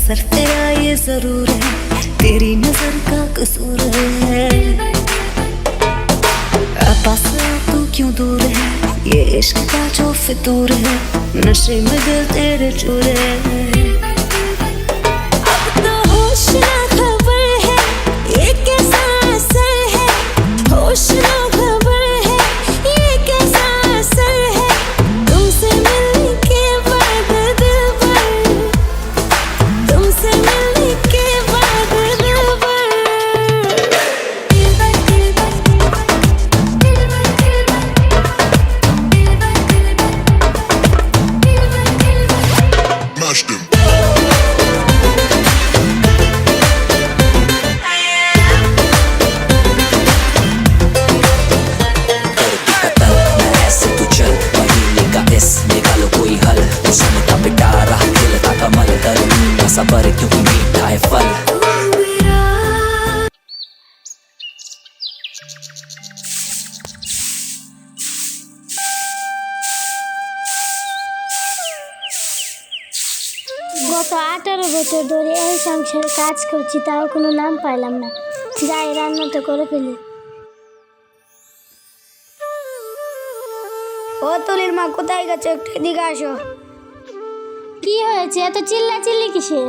असर तेरा ये जरूर है, तेरी नजर का कसूर है। पास तू क्यों दूर है, ये इश्क का जो फितूर है, नशे में दिल तेरे चूर है। अब तो होश ना खबर है, ये कैसा असर है, होश ना खबर है, ये कैसा असर है, तुमसे मिलने के बाद दिल भर, तुमसे मिलने के बाद दिल भर, दिल भर, दिल भर, दिल भर, दिल भर, दिल भर, दिल भर, दिल भर, दिल भर। Mash them. निकालो कोई हल, सुनता पिटारा खिलता कमल कर सबर क्योंकि मीठा है फल। গত 18 বছর ধরে এই সংসারে কাজ করছি, তাও কোনো নাম পাইলাম না। যাই রান্নাটা করে ফেলি। ও তুলির মা কোথায় গেছে, একটু এদিকে আসো। কি হয়েছে, এত চিল্লাচিল্লি কিসের?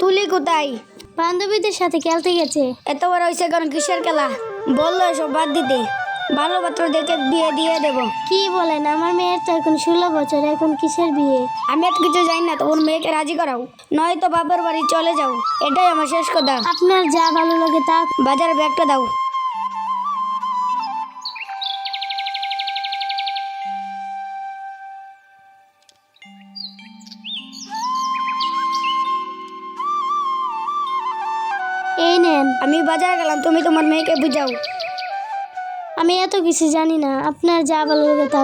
তুলি কোথায়? বান্ধবীদের সাথে খেলতে গেছে। এত বড় হয়েছে কারণ কিসের খেলা? বললো এসব বাদ দিতে, ভালো পাত্র দেখে বিয়ে দিয়ে দেবো। কি বলেন, আমার মেয়ের তো এখন 16 বছর, এখন কিসের বিয়ে? আমি এত কিছু জানি না, তোমার মেয়েকে রাজি করাও, নয়তো বাবার বাড়ি চলে যাও, এটাই আমার শেষ কথা। আপনার যা ভালো লাগে তা। বাজারে ব্যাগটা দাও। এই নেন। আমি বাজারে গেলাম, তুমি তোমার মেয়েকে বুঝাও। আমি এত কিছু জানি না, আপনার যা ভালো লাগে তা।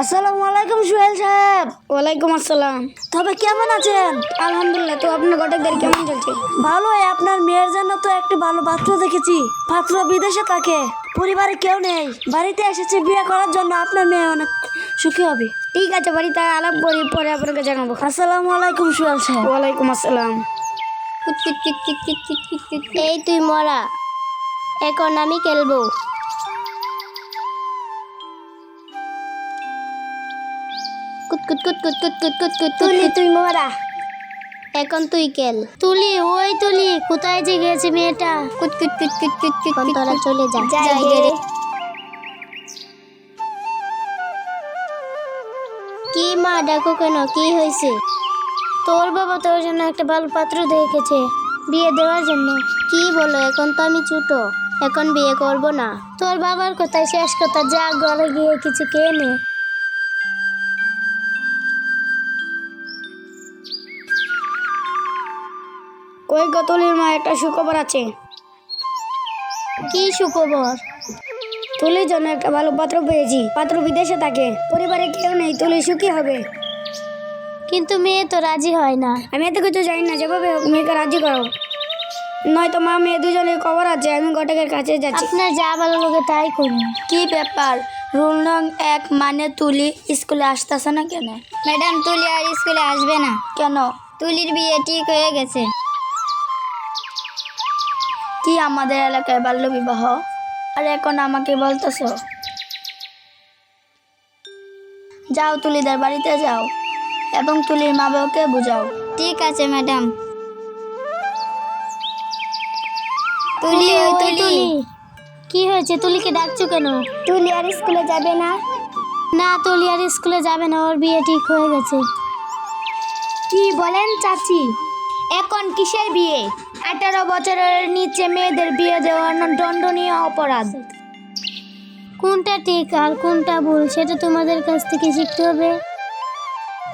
আসসালামু আলাইকুম সোহেল সাহেব। ওয়ালাইকুম আসসালাম। তবে কেমন আছেন? আলহামদুলিল্লাহ। তো আপনার ঘটকদারি কেমন চলছে? ভালোই। আপনার মেয়ের জন্য তো একটি ভালো পাত্র দেখেছি। পাত্র বিদেশে থাকে, পরিবারে কেউ নেই, বাড়িতে এসেছে বিয়ে করার জন্য। আপনার মেয়ে অনেক সুখী হবে। ঠিক আছে, বাড়িতে আলাপ করি, পরে আপনাকে জানাবো। আসসালামু আলাইকুম সোহেল সাহেব। ওয়ালাইকুম আসসালাম। এই তুই মরা, এখন আমি খেলবো। কুত কুত কুত কুত কুত কুত কুত কুত। তুলি তুই মরা, এখন তুই খেল। তুলি, ওই তুলি, কোথায় যে গেছে মেয়েটা? কুত কুত কুত কুত কুত কুত। তোরা চলে যা। যাই গে। কি মা ডাকো কেন, কি হয়েছে? তোর বাবা তোর জন্য একটা ভালো পাত্র দেখেছে বিয়ে দেওয়ার জন্য। কি বলো, এখন তো আমি ছোট, এখন বিয়ে করব না। তোর বাবার কথাই শেষ কথা, যা ঘরে গিয়ে কিছু খেয়ে নে। কই গো তুলির মা, একটা সুখবর আছে। কি সুখবর? তুলির জন্য একটা ভালো পাত্র পেয়েছি। পাত্র বিদেশে থাকে, পরিবারে কেউ নেই, তুলি সুখী হবে। কিন্তু মেয়ে তো রাজি হয় না। আমি এত কিছু জানি না, যেভাবে হোক মেয়েকে রাজি করো, নয়তো মা মেয়ে দুজনের খবর আছে। আমি ঘটকের কাছে যাচ্ছি। আপনার যা ভালো লাগে তাই করুন। কি ব্যাপার? রুল নং 1 মানে তুলি স্কুলে আসতেছে না কেন? ম্যাডাম, তুলি আর স্কুলে আসবে না। কেন? তুলির বিয়ে ঠিক হয়ে গেছে। কি আমাদের এলাকায় বাল্য বিবাহ, আর এখন আমাকে বলতেছ? যাও, তুলিদের বাড়িতে যাও এবং তুলির মা বাবাকে বুঝাও। ঠিক আছে ম্যাডাম। তুলি, ওই তুলি, কি হয়েছে? তুলিকে ডাকছো কেন? তুলি আর স্কুলে যাবে না? না, তুলি আর স্কুলে যাবে না, ওর বিয়ে ঠিক হয়ে গেছে। কি বলেন চাচি? এখন কিসের বিয়ে? 18 বছরের নিচে মেয়েদের বিয়ে দেওয়া দণ্ডনীয় অপরাধ। কোনটা ঠিক আর কোনটা ভুল সেটা তোমাদের কাছ থেকে শিখতে হবে।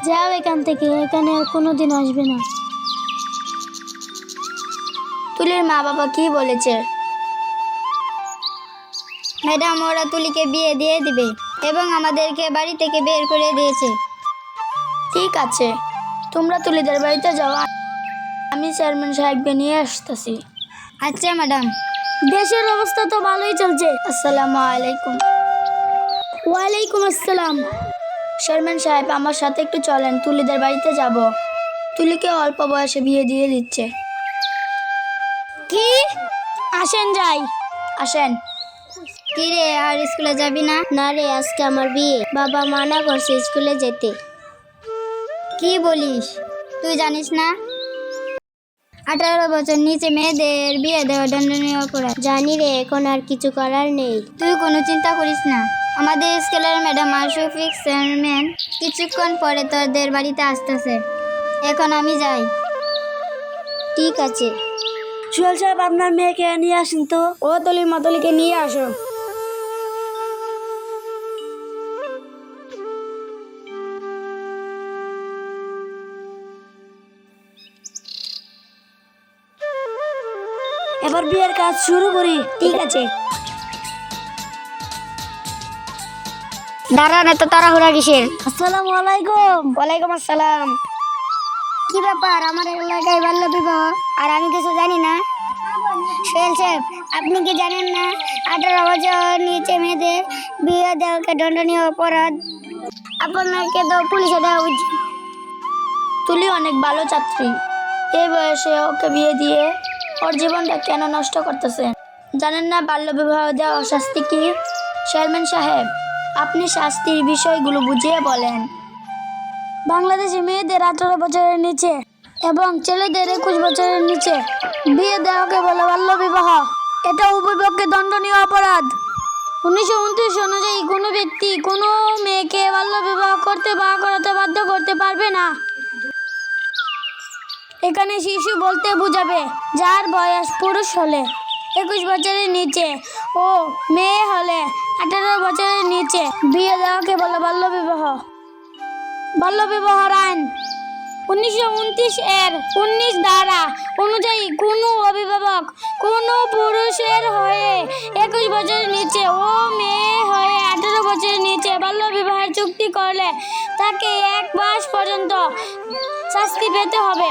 যাও এখান থেকে, এখানে আর কোনোদিন আসবে না। তুলির মা বাবা কি বলেছে? ম্যাডাম, ওরা তুলিকে বিয়ে দিয়ে দিবে এবং আমাদেরকে বাড়ি থেকে বের করে দিয়েছে। ঠিক আছে, তোমরা তুলিদের বাড়িতে যাও, আমি চেয়ারম্যান সাহেবকে নিয়ে আসতেছি। আচ্ছা ম্যাডাম। দেশের অবস্থা তো ভালোই চলছে। আসসালামু আলাইকুম। ওয়ালাইকুম আসসালাম। চেয়ারম্যান সাহেব, আমার সাথে একটু চলেন, তুলিদের বাড়িতে যাব। তুলিকে অল্প বয়সে বিয়ে দিয়ে দিচ্ছে। কি? আসেন যাই। আসেন। কি রে, আর স্কুলে যাবি না? না রে, আজকে আমার বিয়ে, বাবা মানা করছে স্কুলে যেতে। কি বলিস? তুই জানিস না 18 বছর নিচে মেয়েদের বিয়ে দেওয়া দণ্ডনীয় অপরাধ? জানি রে, এখন আর কিছু করার নেই। তুই কোনো চিন্তা করিস না, আমাদের স্কুলের ম্যাডাম আর শফিক চেয়ারম্যান কিছুক্ষণ পরে তোদের বাড়িতে আসতেছে। এখন আমি যাই। ঠিক আছে। সোহেল সাহেব, আপনার মেয়েকে নিয়ে আসেন তো। ও তুলির মা, তুলিকে নিয়ে আসো। এবার বিয়ের কাজ শুরু করি। ঠিক আছে। দাঁড়ান, এত তাড়াহুড়া কিসের? আসসালামু আলাইকুম। ওয়ালাইকুম আসসালাম। কি ব্যাপার, আমার এলাকায় বাল্য বিবাহ আর আমি কিছু জানি না? সোহেল সাহেব, আপনি কি জানেন না 18 বছর নিচে মেয়েদের বিয়ে দেওয়াকে দণ্ডনীয় অপরাধ? আপনাকে তো পুলিশে দেওয়া উচিত। তুলি অনেক ভালো ছাত্রী, এই বয়সে ওকে বিয়ে দিয়ে ওর জীবনটা কেন নষ্ট করতেছে? জানেন না বাল্য বিবাহ দেওয়া শাস্তি কি? চেয়ারম্যান সাহেব, আপনি শাস্তির বিষয়গুলো বুঝিয়ে বলেন। বাংলাদেশে মেয়েদের 18 বছরের নিচে এবং ছেলেদের 21 বছরের নিচে বিয়ে দেওয়াকে বলে বাল্য বিবাহ। এটা উভয় পক্ষে দণ্ডনীয় অপরাধ। 1929 অনুযায়ী কোনো ব্যক্তি কোনো মেয়েকে বাল্য বিবাহ করতে বা করাতে বাধ্য করতে পারবে না। এখানে শিশু বলতে বোঝাবে যার বয়স পুরুষ হলে 21 বছরের নিচে ও মেয়ে হলে 18 বছরের নিচে বিয়ে দেওয়াকে বলে বাল্য বিবাহ। বাল্য বিবাহ আইন 1929 এর 19 ধারা অনুযায়ী কোনো অভিভাবক কোনো পুরুষের হয়ে 21 বছরের নিচে ও মেয়ে হয়ে 18 বছরের নিচে বাল্য বিবাহের চুক্তি করলে তাকে 1 মাস পর্যন্ত শাস্তি পেতে হবে,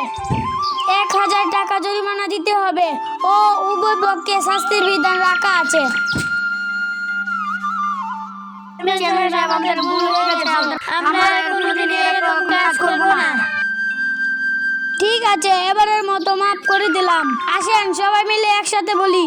1000 টাকা জরিমানা দিতে হবে ও উভয় পক্ষে শাস্তির বিধান রাখা আছে। ঠিক আছে, এবারের মতো মাফ করে দিলাম। আসেন সবাই মিলে একসাথে বলি।